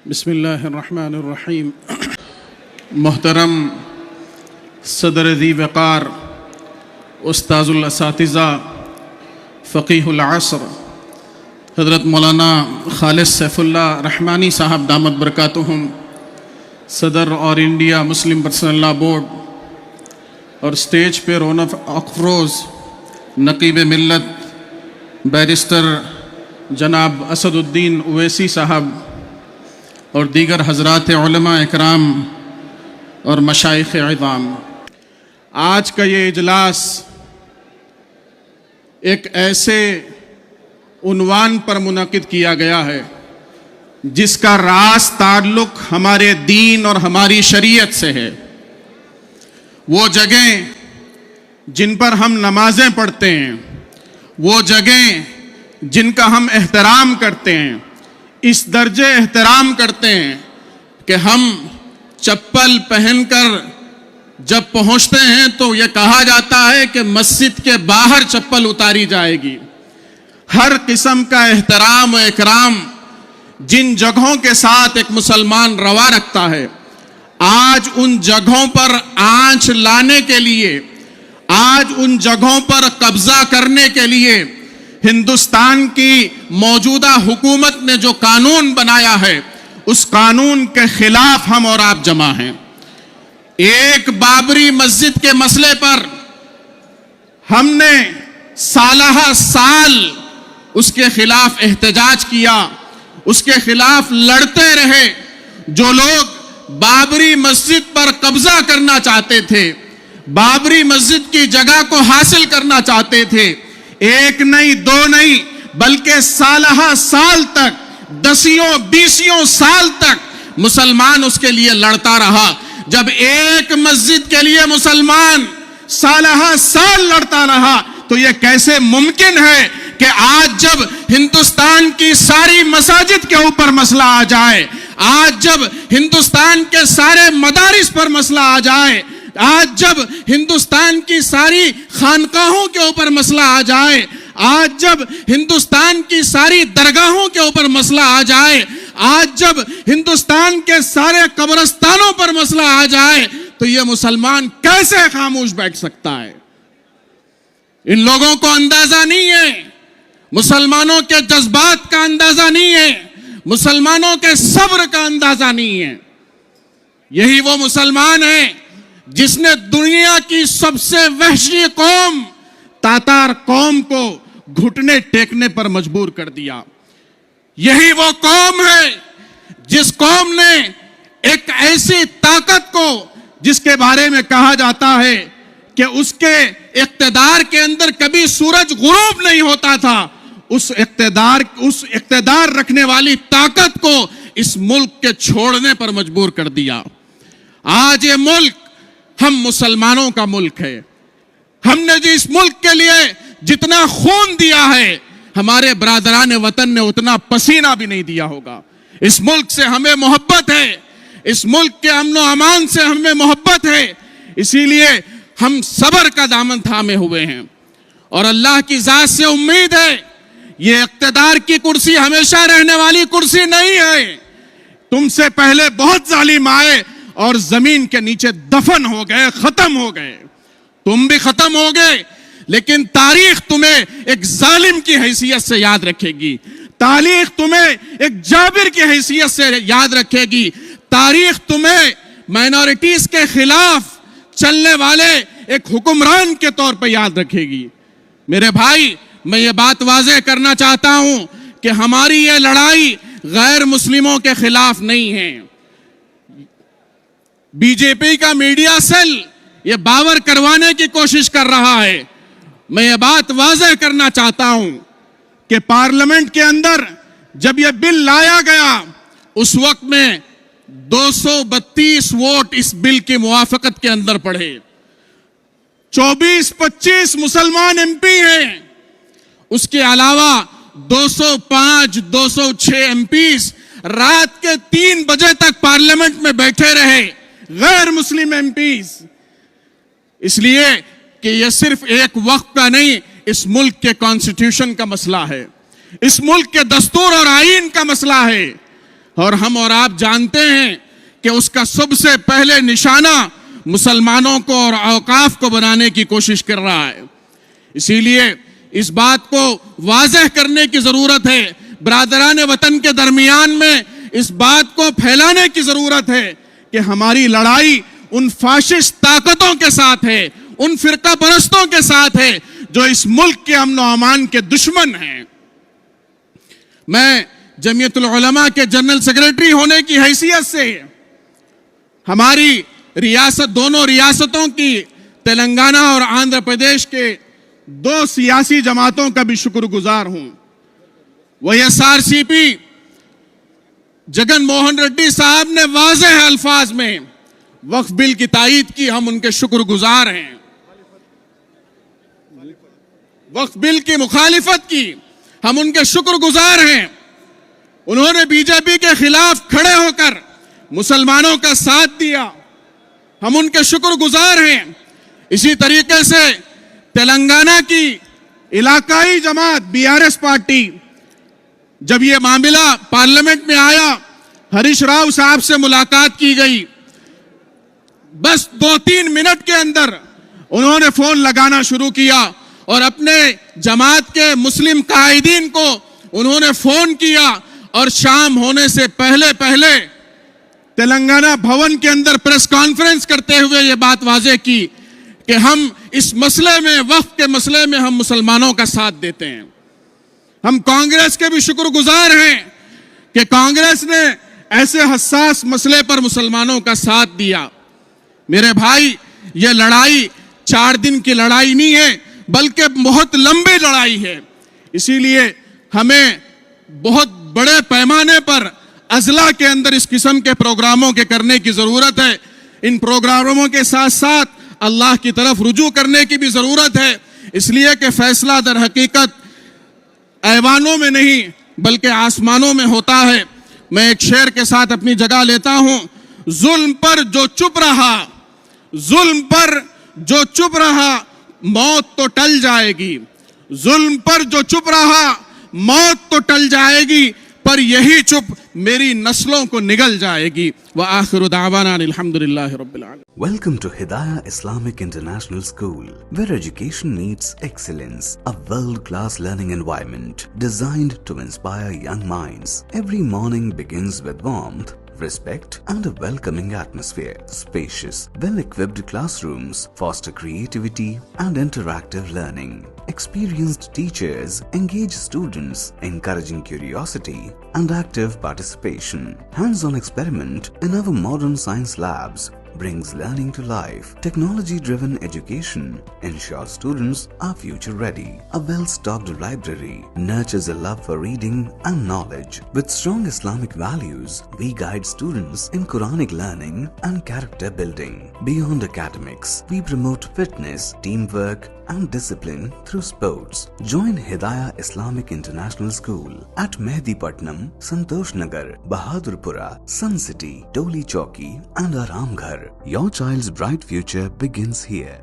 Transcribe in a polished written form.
بسم اللہ الرحمن الرحیم۔ محترم صدر ذی وقار، استاذ الاساتذہ، فقیہ العصر حضرت مولانا خالد سیف اللہ رحمانی صاحب دامت برکاتہم، صدر اور انڈیا مسلم پرسنل لا بورڈ، اور سٹیج پہ رونق افروز نقیب ملت بیرسٹر جناب اسد الدین اویسی صاحب اور دیگر حضرات علماء اکرام اور مشائخ عظام، آج کا یہ اجلاس ایک ایسے عنوان پر منعقد کیا گیا ہے جس کا راز تعلق ہمارے دین اور ہماری شریعت سے ہے۔ وہ جگہیں جن پر ہم نمازیں پڑھتے ہیں، وہ جگہیں جن کا ہم احترام کرتے ہیں، اس درجے احترام کرتے ہیں کہ ہم چپل پہن کر جب پہنچتے ہیں تو یہ کہا جاتا ہے کہ مسجد کے باہر چپل اتاری جائے گی۔ ہر قسم کا احترام و اکرام جن جگہوں کے ساتھ ایک مسلمان روا رکھتا ہے، آج ان جگہوں پر آنچ لانے کے لیے، آج ان جگہوں پر قبضہ کرنے کے لیے ہندوستان کی موجودہ حکومت نے جو قانون بنایا ہے، اس قانون کے خلاف ہم اور آپ جمع ہیں۔ ایک بابری مسجد کے مسئلے پر ہم نے سالہ سال اس کے خلاف احتجاج کیا، اس کے خلاف لڑتے رہے۔ جو لوگ بابری مسجد پر قبضہ کرنا چاہتے تھے، بابری مسجد کی جگہ کو حاصل کرنا چاہتے تھے، ایک نہیں دو نہیں بلکہ سالہ سال تک، دسیوں بیسیوں سال تک مسلمان اس کے لیے لڑتا رہا۔ جب ایک مسجد کے لیے مسلمان سالہ سال لڑتا رہا تو یہ کیسے ممکن ہے کہ آج جب ہندوستان کی ساری مساجد کے اوپر مسئلہ آ جائے، آج جب ہندوستان کے سارے مدارس پر مسئلہ آ جائے، آج جب ہندوستان کی ساری خانقاہوں کے اوپر مسئلہ آ جائے، آج جب ہندوستان کی ساری درگاہوں کے اوپر مسئلہ آ جائے، آج جب ہندوستان کے سارے قبرستانوں پر مسئلہ آ جائے، تو یہ مسلمان کیسے خاموش بیٹھ سکتا ہے؟ ان لوگوں کو اندازہ نہیں ہے، مسلمانوں کے جذبات کا اندازہ نہیں ہے، مسلمانوں کے صبر کا اندازہ نہیں ہے۔ یہی وہ مسلمان ہے جس نے دنیا کی سب سے وحشی قوم تاتار قوم کو گھٹنے ٹیکنے پر مجبور کر دیا۔ یہی وہ قوم ہے جس قوم نے ایک ایسی طاقت کو، جس کے بارے میں کہا جاتا ہے کہ اس کے اقتدار کے اندر کبھی سورج غروب نہیں ہوتا تھا، اس اقتدار رکھنے والی طاقت کو اس ملک کے چھوڑنے پر مجبور کر دیا۔ آج یہ ملک ہم مسلمانوں کا ملک ہے۔ ہم نے جس ملک کے لیے جتنا خون دیا ہے، ہمارے برادران وطن نے اتنا پسینہ بھی نہیں دیا ہوگا۔ اس ملک سے ہمیں محبت ہے، اس ملک کے امن و امان سے ہمیں محبت ہے، اسی لیے ہم صبر کا دامن تھامے ہوئے ہیں، اور اللہ کی ذات سے امید ہے یہ اقتدار کی کرسی ہمیشہ رہنے والی کرسی نہیں ہے۔ تم سے پہلے بہت ظالم آئے اور زمین کے نیچے دفن ہو گئے، ختم ہو گئے، تم بھی ختم ہو گئے، لیکن تاریخ تمہیں ایک ظالم کی حیثیت سے یاد رکھے گی، تاریخ تمہیں ایک جابر کی حیثیت سے یاد رکھے گی، تاریخ تمہیں مائنورٹیز کے خلاف چلنے والے ایک حکمران کے طور پر یاد رکھے گی۔ میرے بھائی، میں یہ بات واضح کرنا چاہتا ہوں کہ ہماری یہ لڑائی غیر مسلموں کے خلاف نہیں ہے۔ بی جے پی کا میڈیا سیل یہ باور کروانے کی کوشش کر رہا ہے۔ میں یہ بات واضح کرنا چاہتا ہوں کہ پارلیمنٹ کے اندر جب یہ بل لایا گیا، اس وقت میں 232 ووٹ اس بل کی موافقت کے اندر پڑے۔ 24-25 مسلمان ایم پی ہیں، اس کے علاوہ 205-206 ایم پیز رات کے 3 بجے تک پارلیمنٹ میں بیٹھے رہے، غیر مسلم ایم پیز۔ اس لیے کہ یہ صرف ایک وقت کا نہیں، اس ملک کے کانسٹیٹیوشن کا مسئلہ ہے، اس ملک کے دستور اور آئین کا مسئلہ ہے۔ اور ہم اور آپ جانتے ہیں کہ اس کا سب سے پہلے نشانہ مسلمانوں کو اور اوقاف کو بنانے کی کوشش کر رہا ہے. اسی لیے اس بات کو واضح کرنے کی ضرورت ہے, برادران وطن کے درمیان میں اس بات کو پھیلانے کی ضرورت ہے کہ ہماری لڑائی ان فاشسٹ طاقتوں کے ساتھ ہے, ان فرقہ پرستوں کے ساتھ ہے جو اس ملک کے امن و امان کے دشمن ہیں. میں جمعیت العلماء کے جنرل سیکرٹری ہونے کی حیثیت سے ہماری ریاست, دونوں ریاستوں کی, تلنگانہ اور آندھرا پردیش کے 2 سیاسی جماعتوں کا بھی شکر گزار ہوں. YSRCP جگن موہن ریڈی صاحب نے واضح الفاظ میں وقف بل کی تائید کی, ہم ان کے شکر گزار ہیں. وقف بل کی مخالفت کی, ہم ان کے شکر گزار ہیں. انہوں نے بی جے پی کے خلاف کھڑے ہو کر مسلمانوں کا ساتھ دیا, ہم ان کے شکر گزار ہیں. اسی طریقے سے تلنگانہ کی علاقائی جماعت BRS پارٹی, جب یہ معاملہ پارلیمنٹ میں آیا, ہریش راؤ صاحب سے ملاقات کی گئی, بس 2-3 منٹ کے اندر انہوں نے فون لگانا شروع کیا اور اپنے جماعت کے مسلم قائدین کو انہوں نے فون کیا اور شام ہونے سے پہلے تلنگانہ بھون کے اندر پریس کانفرنس کرتے ہوئے یہ بات واضح کی کہ ہم اس مسئلے میں, وقف کے مسئلے میں ہم مسلمانوں کا ساتھ دیتے ہیں. ہم کانگریس کے بھی شکر گزار ہیں کہ کانگریس نے ایسے حساس مسئلے پر مسلمانوں کا ساتھ دیا. میرے بھائی, یہ لڑائی 4 دن کی لڑائی نہیں ہے بلکہ بہت لمبی لڑائی ہے. اسی لیے ہمیں بہت بڑے پیمانے پر اضلاع کے اندر اس قسم کے پروگراموں کے کرنے کی ضرورت ہے. ان پروگراموں کے ساتھ ساتھ اللہ کی طرف رجوع کرنے کی بھی ضرورت ہے, اس لیے کہ فیصلہ در حقیقت ایوانوں میں نہیں بلکہ آسمانوں میں ہوتا ہے. میں ایک شعر کے ساتھ اپنی جگہ لیتا ہوں. ظلم پر جو چپ رہا, ظلم پر جو چپ رہا موت تو ٹل جائے گی. ظلم پر جو چپ رہا موت تو ٹل جائے گی, پر یہی چپ میری نسلوں کو نگل جائے گی. وآخر دعوانا الحمدللہ رب العالمین. Welcome to Hidayah Islamic International School, where education meets excellence, a world-class learning environment designed to inspire young minds. Every morning begins with warmth, respect and a welcoming atmosphere. Spacious, well-equipped classrooms foster creativity and interactive learning. Experienced teachers engage students, encouraging curiosity and active participation. Hands-on experiment in our modern science labs brings learning to life. Technology-driven education ensures students are future-ready. A well-stocked library nurtures a love for reading and knowledge. With strong Islamic values, we guide students in Quranic learning and character building. Beyond academics, we promote fitness, teamwork, and discipline through sports. Join Hidayah Islamic International School at Mehdipatnam, Santosh Nagar, Bahadurpura, Sun City, Toli Chowki, and Aramghar. Your child's bright future begins here.